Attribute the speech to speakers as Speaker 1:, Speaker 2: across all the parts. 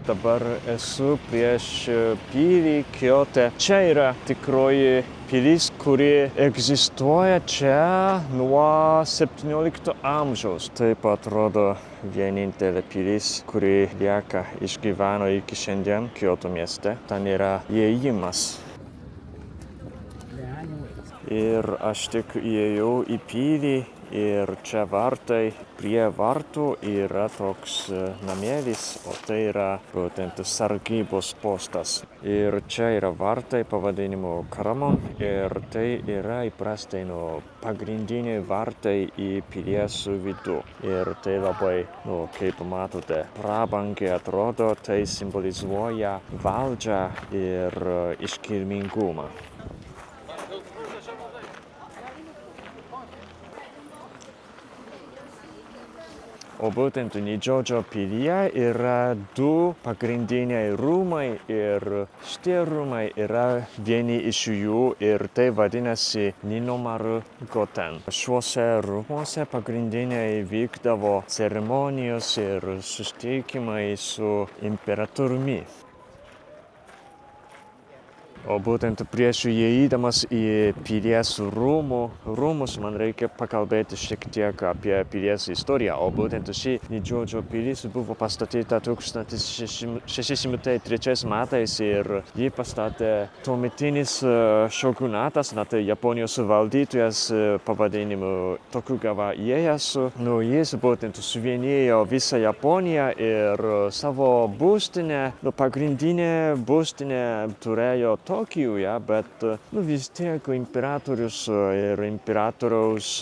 Speaker 1: Dabar esu prieš pilį Kiote. Čia yra tikroji pilis, kuri egzistuoja čia nuo 17 amžiaus. Taip atrodo vienintelė pilis, kuri lieka išgyveno iki šiandien Kioto mieste. Ten yra įėjimas. Ir aš tik įėjau į pilį ir čia vartai. Prie vartų yra toks namėlis, o tai yra būtent sargybos postas. Ir čia yra vartai pavadinimu Karamon ir tai yra įprastai pagrindiniai vartai į pilies vidų. Ir tai labai, kaip matote, prabangiai atrodo, tai simbolizuoja valdžią ir iškilmingumą. O būtent Nidžodžio pilyje yra du pagrindiniai rūmai ir šitie rūmai yra vieni iš jų ir tai vadinasi Ninomaru Goten. Šiuose rūmuose pagrindiniai vykdavo ceremonijos ir susitikimai su imperatoriumi. O būtent prieš įeidamas į pilies rūmus man reikia pakalbėti šiek tiek apie pilies istoriją. O būtent ši Nidžodžio pilis buvo pastatyta 1603 metais ir jį pastatė tuometinis šogunatas, tai Japonijos valdytojas pavadinimu Tokugawa Ieyasu. Jis būtent suvienijo visą Japoniją ir savo būstinę, pagrindinę būstinę turėjo Tokijuje, bet vis tiek imperatorius ir imperatoriaus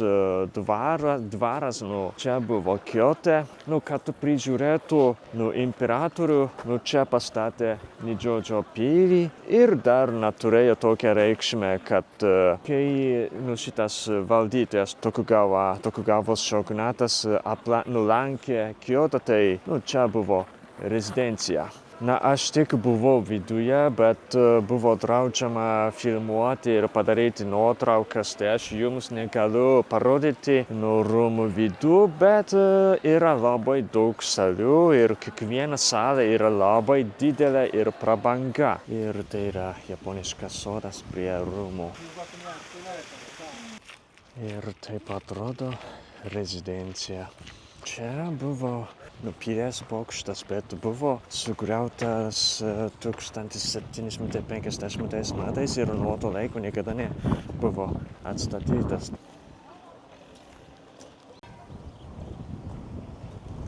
Speaker 1: dvaras čia buvo Kiote. Kad prižiūrėtų imperatorių, čia pastatė Nidžodžio pilį ir dar turėjo tokią reikšmę, kad kai šitas valdytojas Tokugavos šogunatas lankė Kiotą, tai čia buvo rezidencija. Aš tik buvau viduje, bet buvo draudžiama filmuoti ir padaryti nuotraukas, tai aš jums negaliu parodyti rūmų vidų, bet yra labai daug salių ir kiekviena salė yra labai didelė ir prabanga. Ir tai yra japoniškas sodas prie rūmų. Ir taip atrodo rezidencija. Čia buvo pilies bokštas, bet buvo sugriautas 1750 metais ir nuo to laiko niekada nebuvo atstatytas.